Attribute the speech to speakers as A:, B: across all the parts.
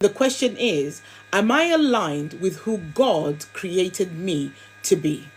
A: The question is, am I aligned with who God created me to be?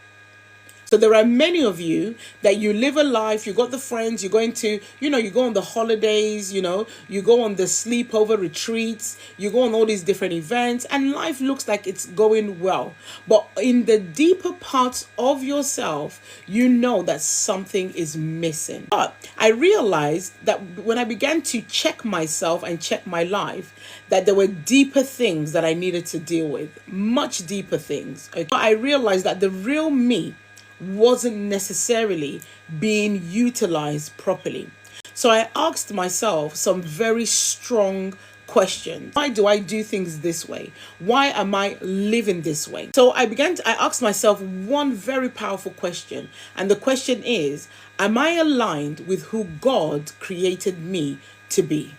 A: So there are many of you that you live a life, you got the friends, you're going to, you go on the holidays, you go on the sleepover retreats, you go on all these different events, and life looks like it's going well. But in the deeper parts of yourself, you know that something is missing. But I realized that when I began to check myself and check my life, that there were deeper things that I needed to deal with, much deeper things. Okay? I realized that the real me wasn't necessarily being utilized properly. So I asked myself some very strong questions. Why do I do things this way? Why am I living this way? So I asked myself one very powerful question. And the question is, am I aligned with who God created me to be?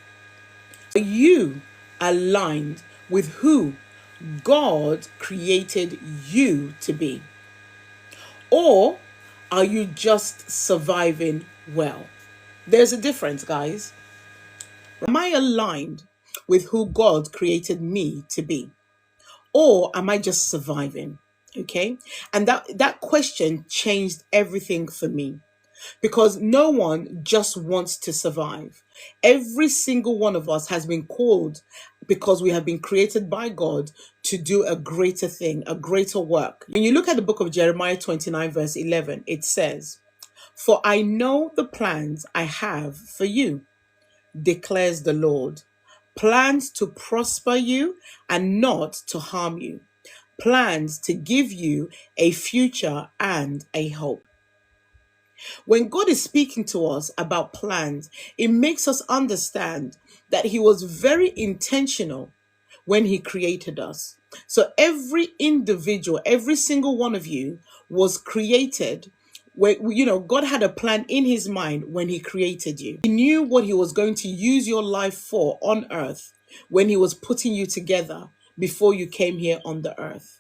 A: Are you aligned with who God created you to be? Or are you just surviving well? There's a difference, guys. Am I aligned with who God created me to be? Or am I just surviving? Okay. And that question changed everything for me, because no one just wants to survive. Every single one of us has been called, because we have been created by God to do a greater thing, a greater work. When you look at the book of Jeremiah 29 verse 11, it says, "For I know the plans I have for you, declares the Lord, plans to prosper you and not to harm you, plans to give you a future and a hope." When God is speaking to us about plans, it makes us understand that He was very intentional when He created us. So every individual, every single one of you was created where, God had a plan in His mind when He created you. He knew what He was going to use your life for on earth when He was putting you together before you came here on the earth.